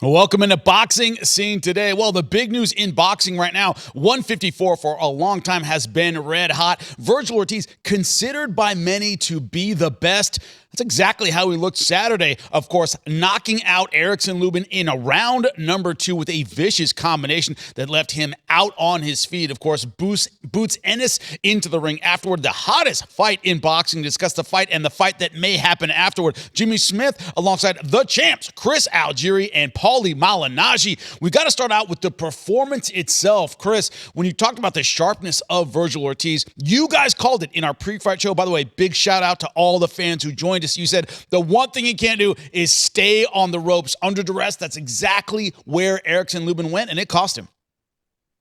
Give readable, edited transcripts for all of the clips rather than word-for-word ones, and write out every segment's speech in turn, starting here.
Welcome into Boxing Scene Today. Well, the big news in boxing right now, 154 for a long time has been red hot. Vergil Ortiz, considered by many to be the best. That's exactly how he looked Saturday. Of course, knocking out Erickson Lubin in a round number 2 with a vicious combination that left him out on his feet. Of course, boots Ennis into the ring afterward. The hottest fight in boxing. Discuss the fight and the fight that may happen afterward. Jimmy Smith alongside the champs, Chris Algieri and Paulie Malignaggi. We got to start out with the performance itself. Chris, when you talked about the sharpness of Vergil Ortiz, you guys called it in our pre-fight show. By the way, big shout out to all the fans who joined us. You said the one thing he can't do is stay on the ropes under duress. That's exactly where Erickson Lubin went, and it cost him.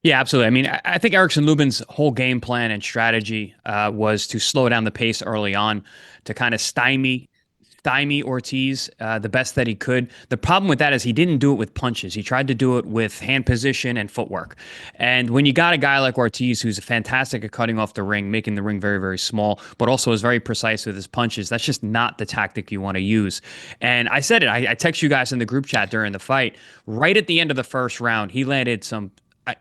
Yeah, absolutely. I mean, I think Erickson Lubin's whole game plan and strategy was to slow down the pace early on, to kind of stymie Ortiz the best that he could. The problem with that is he didn't do it with punches. He tried to do it with hand position and footwork. And when you got a guy like Ortiz who's fantastic at cutting off the ring, making the ring very, very small, but also is very precise with his punches, that's just not the tactic you want to use. And I said it. I text you guys in the group chat during the fight. Right at the end of the first round, he landed some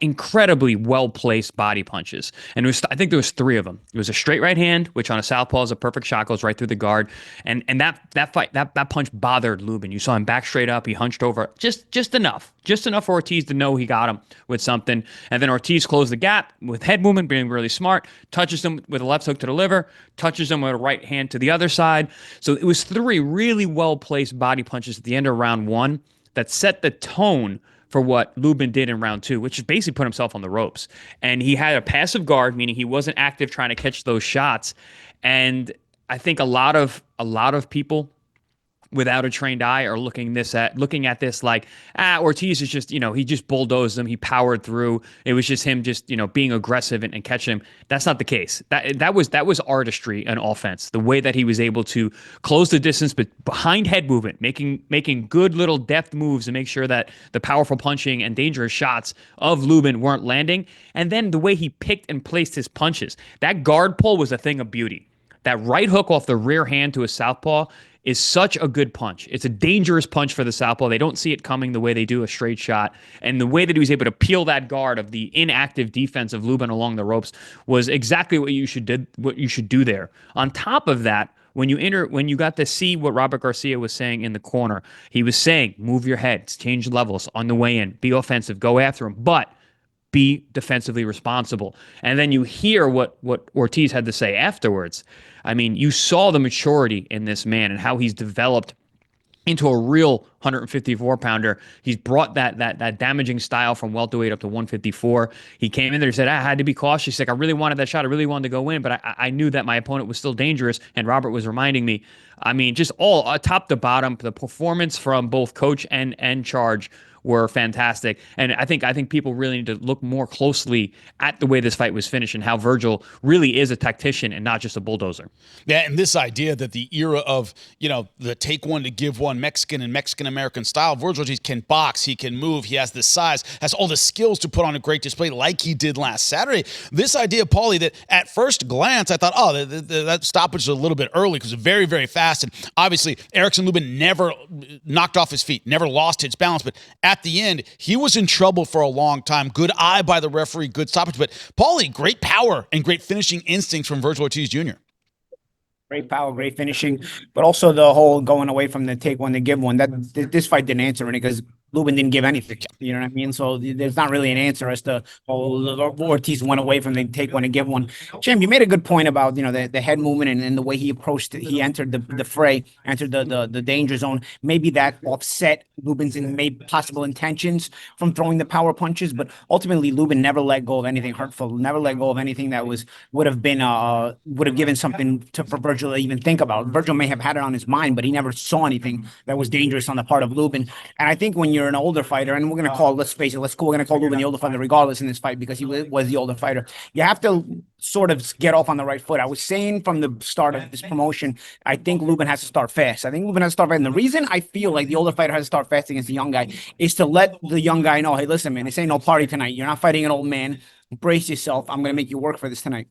incredibly well-placed body punches. And I think there was 3 of them. It was a straight right hand, which on a southpaw is a perfect shot, goes right through the guard. And that punch bothered Lubin. You saw him back straight up. He hunched over just enough for Ortiz to know he got him with something. And then Ortiz closed the gap with head movement, being really smart, touches him with a left hook to the liver, touches him with a right hand to the other side. So it was 3 really well-placed body punches at the end of round 1 that set the tone for what Lubin did in round 2, which is basically put himself on the ropes. And he had a passive guard, meaning he wasn't active trying to catch those shots. And I think a lot of people without a trained eye are looking at this like, Ortiz is just, he just bulldozed him. He powered through. It was just him just, being aggressive and catching him. That's not the case. That was artistry and offense. The way that he was able to close the distance, but behind head movement, making good little deft moves to make sure that the powerful punching and dangerous shots of Lubin weren't landing. And then the way he picked and placed his punches. That guard pull was a thing of beauty. That right hook off the rear hand to a southpaw is such a good punch. It's a dangerous punch for the southpaw. They don't see it coming the way they do a straight shot. And the way that he was able to peel that guard of the inactive defense of Lubin along the ropes was exactly what you should do there. On top of that, when you got to see what Robert Garcia was saying in the corner, he was saying, move your head, change levels on the way in, be offensive, go after him, but be defensively responsible. And then you hear what Ortiz had to say afterwards. I mean, you saw the maturity in this man and how he's developed into a real 154-pounder. He's brought that damaging style from welterweight up to 154. He came in there and said, I had to be cautious. He's like, I really wanted that shot. I really wanted to go in, but I knew that my opponent was still dangerous, and Robert was reminding me. I mean, just all top to bottom, the performance from both coach and charge were fantastic. And I think people really need to look more closely at the way this fight was finished and how Vergil really is a tactician and not just a bulldozer. Yeah, and this idea that the era of, the take one to give one Mexican and Mexican-American style, Vergil Ortiz can box, he can move, he has the size, has all the skills to put on a great display like he did last Saturday. This idea, Paulie, that at first glance I thought, that stoppage is a little bit early because it's very, very fast. And obviously, Erickson Lubin never knocked off his feet, never lost his balance, but at the end, he was in trouble for a long time. Good eye by the referee, good stoppage. But Paulie, great power and great finishing instincts from Vergil Ortiz Jr. Great power, great finishing, but also the whole going away from the take one to give one. This fight didn't answer it because Lubin didn't give anything. You know what I mean? So there's not really an answer as to Ortiz went away from the take one and give one. Jim, you made a good point about the head movement and the way he approached it. He entered the fray, entered the danger zone. Maybe that offset Lubin's possible intentions from throwing the power punches, but ultimately Lubin never let go of anything hurtful, never let go of anything that would have given something for Vergil to even think about. Vergil may have had it on his mind, but he never saw anything that was dangerous on the part of Lubin. And I think when you're an older fighter, and we're going to call, let's face it, we're going to call Lubin the older fighter regardless in this fight because he was the older fighter. You have to sort of get off on the right foot. I was saying from the start of this promotion, I think Lubin has to start fast. I think Lubin has to start fast. And the reason I feel like the older fighter has to start fast against the young guy is to let the young guy know, hey, listen, man, this ain't no party tonight. You're not fighting an old man. Brace yourself. I'm going to make you work for this tonight.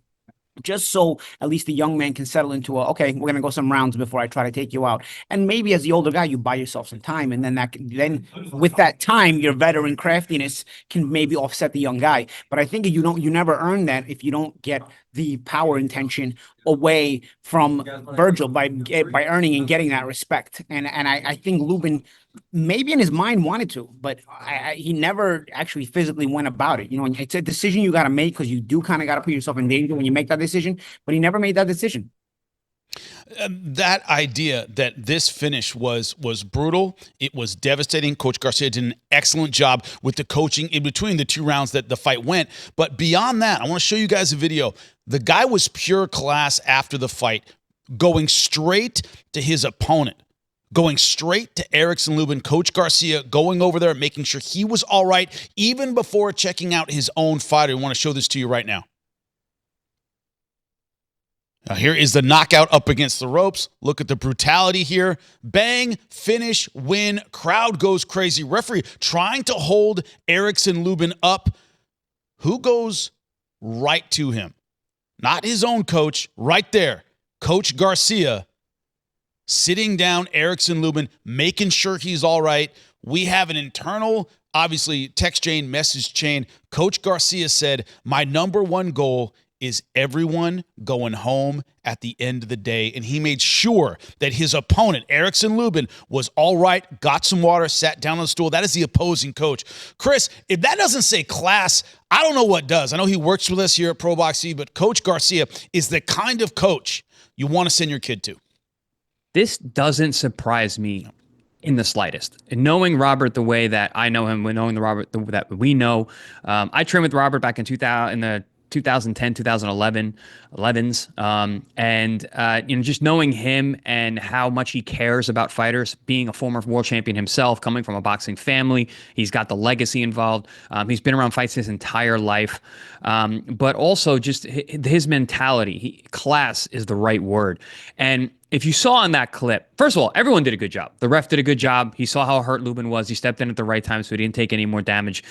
just so at least the young man can settle into okay, we're gonna go some rounds before I try to take you out. And maybe as the older guy, you buy yourself some time, and then with that time, your veteran craftiness can maybe offset the young guy. But I think you never earn that if you don't get the power intention away from Vergil by earning and getting that respect. And I think Lubin maybe in his mind wanted to, but he never actually physically went about it. It's a decision you got to make because you do kind of got to put yourself in danger when you make that decision, but he never made that decision. That idea that this finish was brutal, it was devastating. Coach Garcia did an excellent job with the coaching in between the 2 rounds that the fight went. But beyond that, I want to show you guys a video. The guy was pure class after the fight, going straight to his opponent, going straight to Erickson Lubin, Coach Garcia, going over there, making sure he was all right, even before checking out his own fighter. I want to show this to you right now. Now, here is the knockout up against the ropes. Look at the brutality here. Bang, finish, win. Crowd goes crazy. Referee trying to hold Erickson Lubin up. Who goes right to him? Not his own coach, right there. Coach Garcia sitting down Erickson Lubin, making sure he's all right. We have an internal, obviously, text chain, message chain. Coach Garcia said, my number one goal is everyone going home at the end of the day. And he made sure that his opponent, Erickson Lubin, was all right, got some water, sat down on the stool. That is the opposing coach. Chris, if that doesn't say class, I don't know what does. I know he works with us here at ProBoxing, but Coach Garcia is the kind of coach you want to send your kid to. This doesn't surprise me in the slightest. And knowing Robert the way that I know him, knowing the Robert that we know, I trained with Robert back in 2010, 2011, 11s. And just knowing him and how much he cares about fighters, being a former world champion himself, coming from a boxing family, he's got the legacy involved. He's been around fights his entire life. But also just his mentality, class is the right word. And if you saw in that clip, first of all, everyone did a good job. The ref did a good job. He saw how hurt Lubin was. He stepped in at the right time, so he didn't take any more damage.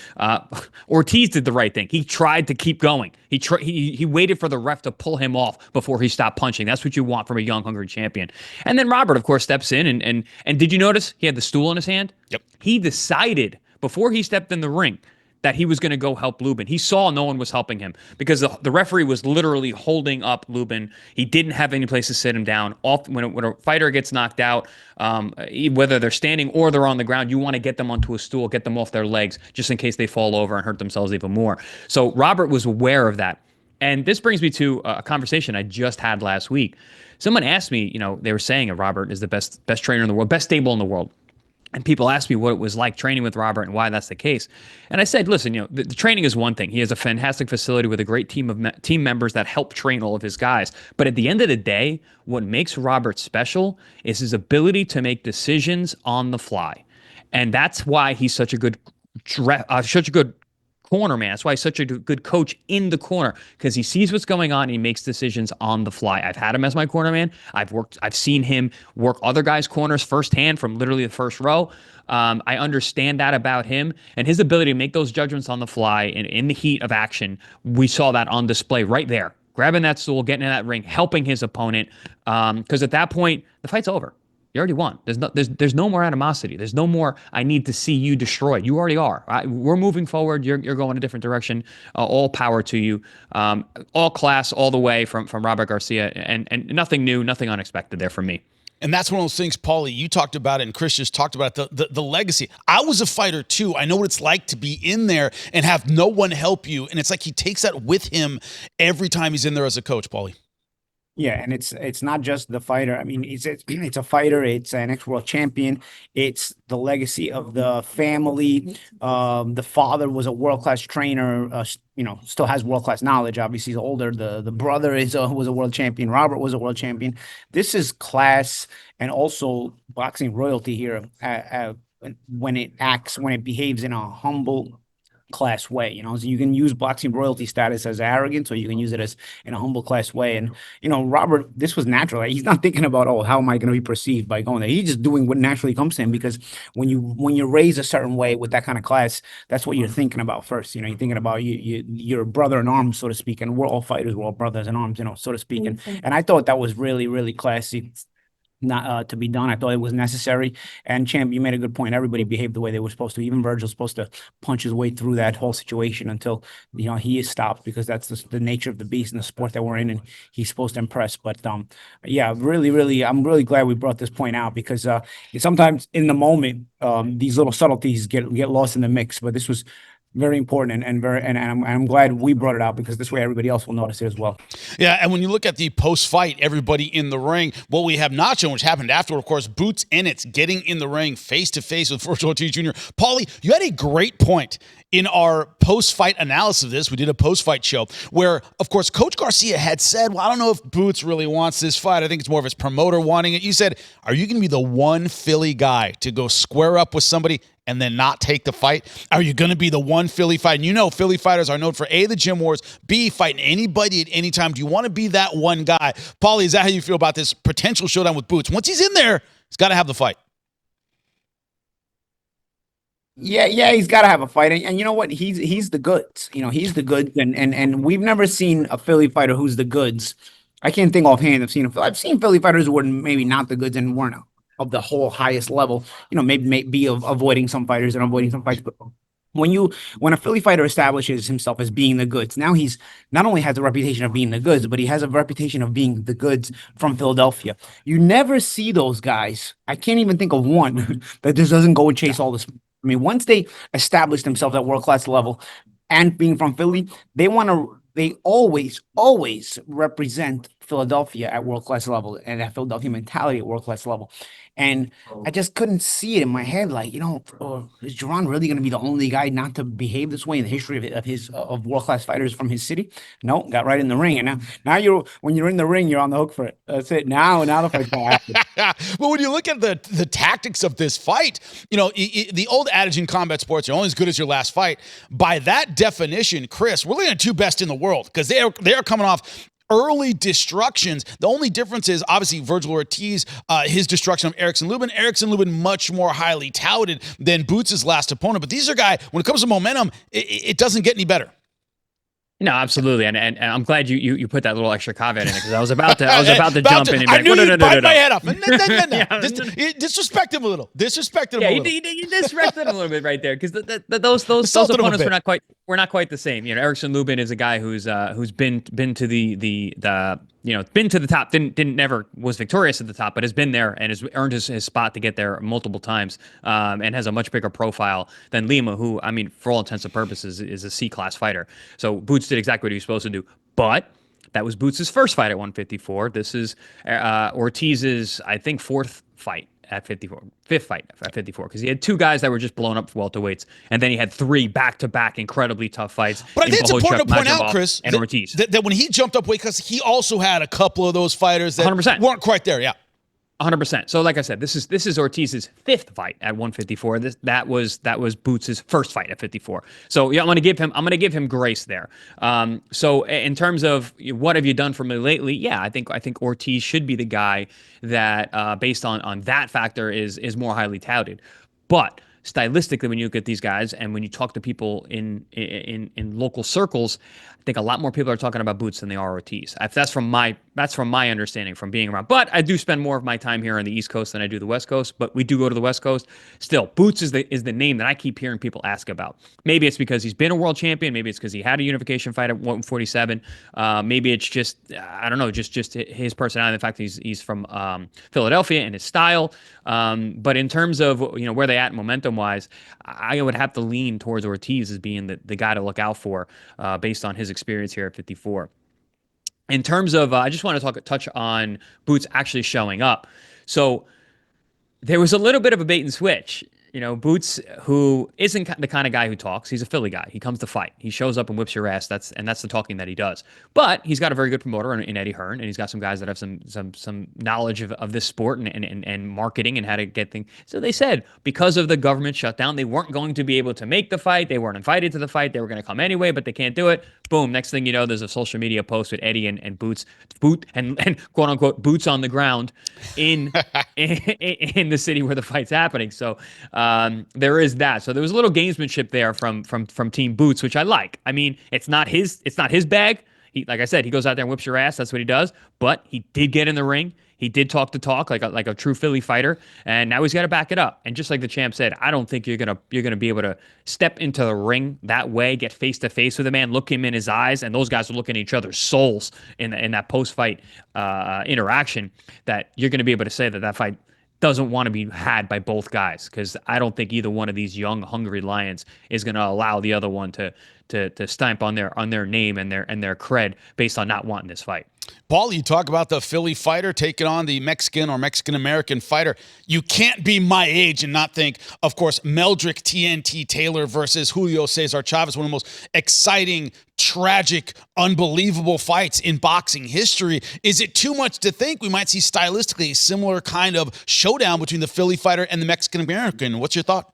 Ortiz did the right thing. He tried to keep going. He waited for the ref to pull him off before he stopped punching. That's what you want from a young, hungry champion. And then Robert, of course, steps in. And did you notice he had the stool in his hand? Yep. He decided before he stepped in the ring that he was going to go help Lubin. He saw no one was helping him because the referee was literally holding up Lubin. He didn't have any place to sit him down. When a fighter gets knocked out, whether they're standing or they're on the ground, you want to get them onto a stool, get them off their legs, just in case they fall over and hurt themselves even more. So Robert was aware of that. And this brings me to a conversation I just had last week. Someone asked me, they were saying that Robert is the best trainer in the world, best stable in the world. And people asked me what it was like training with Robert and why that's the case. And I said, listen, the training is one thing. He has a fantastic facility with a great team of team members that help train all of his guys. But at the end of the day, what makes Robert special is his ability to make decisions on the fly. And that's why he's such a good corner man. That's why he's such a good coach in the corner, because he sees what's going on and he makes decisions on the fly. I've had him as my corner man. I've seen him work other guys' corners firsthand from literally the first row. I understand that about him and his ability to make those judgments on the fly and in the heat of action. We saw that on display right there, grabbing that stool, getting in that ring, helping his opponent. Because at that point, the fight's over. You already won. There's no more animosity. There's no more, I need to see you destroyed. You already are. We're moving forward. You're going a different direction. All power to you. All class all the way from Robert Garcia. And nothing new, nothing unexpected there from me. And that's one of those things, Paulie, you talked about it and Chris just talked about it, the legacy. I was a fighter too. I know what it's like to be in there and have no one help you. And it's like he takes that with him every time he's in there as a coach, Paulie. Yeah, and it's not just the fighter. I mean, it's a fighter. It's an ex-world champion. It's the legacy of the family. The father was a world-class trainer. Still has world-class knowledge. Obviously, he's older. The brother was a world champion. Robert was a world champion. This is class and also boxing royalty here. When it behaves in a humble, class way, so you can use boxing royalty status as arrogance, or you can use it as in a humble class way. And Robert, this was natural. He's not thinking about, oh, how am I going to be perceived by going there. He's just doing what naturally comes to him, because when you're raised a certain way with that kind of class, that's what you're thinking about first. You're thinking about your brother in arms, so to speak, and we're all fighters, we're all brothers in arms, so to speak. And I thought that was really, really classy, not to be done. I thought it was necessary. And Champ, you made a good point. Everybody behaved the way they were supposed to. Even Vergil's supposed to punch his way through that whole situation until he is stopped, because that's the nature of the beast in the sport that we're in, and he's supposed to impress. But yeah, really, really, I'm really glad we brought this point out, because sometimes in the moment, these little subtleties get lost in the mix. But this was very important, and I'm glad we brought it out, because this way everybody else will notice it as well. Yeah, and when you look at the post-fight, everybody in the ring, what we have not shown, which happened after, of course, Boots Ennis getting in the ring face-to-face with Vergil Ortiz Jr. Paulie, you had a great point in our post-fight analysis of this. We did a post-fight show where, of course, Coach Garcia had said, well, I don't know if Boots really wants this fight. I think it's more of his promoter wanting it. You said, are you going to be the one Philly guy to go square up with somebody and then not take the fight? Are you going to be the one Philly fight? And Philly fighters are known for A, the gym wars, B, fighting anybody at any time. Do you want to be that one guy? Paulie, is that how you feel about this potential showdown with Boots? Once he's in there, he's got to have the fight. Yeah, he's got to have a fight, and you know what? He's the goods. He's the goods, and we've never seen a Philly fighter who's the goods. I can't think offhand. I've seen Philly fighters who were maybe not the goods and weren't of the whole highest level. Maybe avoiding some fighters and avoiding some fights, but when a Philly fighter establishes himself as being the goods, now he's not only has the reputation of being the goods, but he has a reputation of being the goods from Philadelphia. You never see those guys. I can't even think of one that just doesn't go and chase all this. I mean, once they establish themselves at world-class level and being from Philly, they always represent Philadelphia at world-class level and that Philadelphia mentality at world-class level. And I just couldn't see it in my head, like, is Jaron really going to be the only guy not to behave this way in the history of world-class fighters from his city? No, got right in the ring. And now when you're in the ring, you're on the hook for it. That's it. Now the fight's going to happen. But when you look at the tactics of this fight, the old adage in combat sports, you're only as good as your last fight. By that definition, Chris, we're looking at two best in the world, because they are coming off early destructions. The only difference is obviously Vergil Ortiz, his destruction of Erickson Lubin. Erickson Lubin much more highly touted than Boots' last opponent. But these are guys, when it comes to momentum, it doesn't get any better. No, absolutely, and I'm glad you put that little extra caveat in it, because I was about to jump in and be I knew you'd bite my head off. Yeah. Disrespect him a little. Disrespect him a little. You disrespected him a little bit right there, because those opponents were not quite the same. Erickson Lubin is a guy who's been to the been to the top, never was victorious at the top, but has been there and has earned his spot to get there multiple times, and has a much bigger profile than Lima, who, I mean, for all intents and purposes, is a C-class fighter. So Boots did exactly what he was supposed to do, but that was Boots' first fight at 154. This is Ortiz's, I think, fifth fight at 54, because he had two guys that were just blown up for welterweights, and then he had three back-to-back incredibly tough fights. But I think it's important to point out, Chris, and Ortiz, that when he jumped up weight, because he also had a couple of those fighters that 100%. weren't quite there. Yeah. 100%. So, like I said, this is Ortiz's fifth fight at 154. That was Boots' first fight at 54. So, yeah, I'm gonna give him grace there. So, in terms of what have you done for me lately? Yeah, I think Ortiz should be the guy that, based on that factor, is more highly touted. But stylistically, when you look at these guys and when you talk to people in local circles, I think a lot more people are talking about Boots than they are Ortiz. That's from my understanding from being around. But I do spend more of my time here on the East Coast than I do the West Coast. But we do go to the West Coast. Still, Boots is the name that I keep hearing people ask about. Maybe it's because he's been a world champion. Maybe it's because he had a unification fight at 147. Maybe it's just I don't know, just his personality. The fact that he's from Philadelphia and his style. But in terms of where they at momentum wise, I would have to lean towards Ortiz as being the guy to look out for, based on his experience here at 54. In terms of, I just want to touch on Boots actually showing up. So there was a little bit of a bait and switch. Boots, who isn't the kind of guy who talks. He's a Philly guy. He comes to fight. He shows up and whips your ass. That's the talking that he does. But he's got a very good promoter in Eddie Hearn, and he's got some guys that have some knowledge of this sport and marketing and how to get things. So they said because of the government shutdown, they weren't going to be able to make the fight. They weren't invited to the fight. They were going to come anyway, but they can't do it. Boom. Next thing you know, there's a social media post with Eddie and Boots, and quote unquote boots on the ground in in the city where the fight's happening. So there is that. So there was a little gamesmanship there from Team Boots, which I like. I mean, it's not his bag. Like I said, he goes out there and whips your ass. That's what he does. But he did get in the ring. He did talk the talk like a true Philly fighter, and now he's got to back it up. And just like the champ said, I don't think you're gonna be able to step into the ring that way, get face to face with a man, look him in his eyes, and those guys are looking at each other's souls in that post fight interaction. That you're going to be able to say that fight doesn't want to be had by both guys, because I don't think either one of these young, hungry lions is going to allow the other one to stamp on their name and their cred based on not wanting this fight. Paul, you talk about the Philly fighter taking on the Mexican or Mexican-American fighter. You can't be my age and not think, of course, Meldrick TNT Taylor versus Julio Cesar Chavez, one of the most exciting, tragic, unbelievable fights in boxing history. Is it too much to think we might see stylistically a similar kind of showdown between the Philly fighter and the Mexican-American? What's your thought?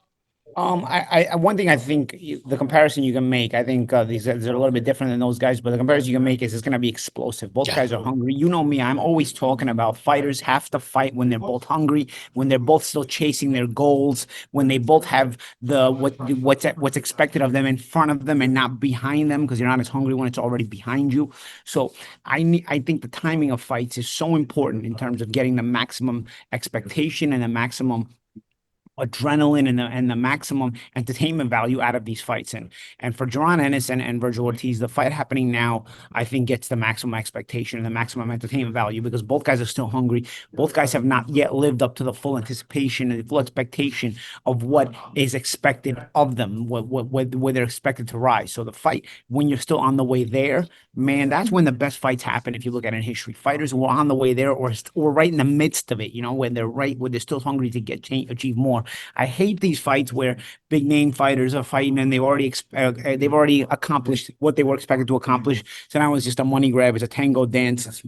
One thing I think the comparison you can make, I think these are a little bit different than those guys, but the comparison you can make is it's going to be explosive. Both guys are hungry. You know me, I'm always talking about fighters have to fight when they're both hungry, when they're both still chasing their goals, when they both have what's expected of them in front of them and not behind them, because you're not as hungry when it's already behind you. So I think the timing of fights is so important in terms of getting the maximum expectation and the maximum adrenaline and the maximum entertainment value out of these fights. And for Jaron Ennis and Vergil Ortiz, the fight happening now, I think gets the maximum expectation and the maximum entertainment value, because both guys are still hungry. Both guys have not yet lived up to the full anticipation and the full expectation of what is expected of them, where they're expected to rise. So the fight, when you're still on the way there, man, that's when the best fights happen. If you look at it in history, fighters who are on the way there or right in the midst of it, when they're still hungry to achieve more. I hate these fights where big name fighters are fighting and they've already accomplished what they were expected to accomplish. So now it's just a money grab. It's a tango dance.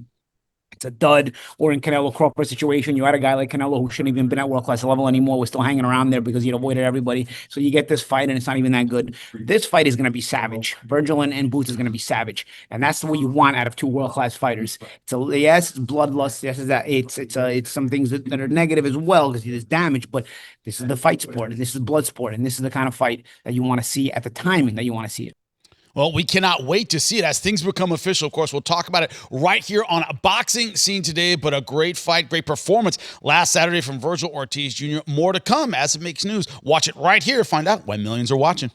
It's a dud. Or in Canelo Crawford situation, you had a guy like Canelo who shouldn't even been at world-class level anymore, was still hanging around there because he'd avoided everybody. So you get this fight and it's not even that good. This fight is going to be savage. Vergil and Boots is going to be savage. And that's what you want out of two world-class fighters. So yes, it's bloodlust. Yes, it's some things that are negative as well, because there's damage, but this is the fight sport, and this is blood sport, and this is the kind of fight that you want to see at the timing that you want to see it. Well, we cannot wait to see it as things become official. Of course, we'll talk about it right here on Boxing Scene Today, but a great fight, great performance last Saturday from Vergil Ortiz Jr. More to come as it makes news. Watch it right here. Find out why millions are watching.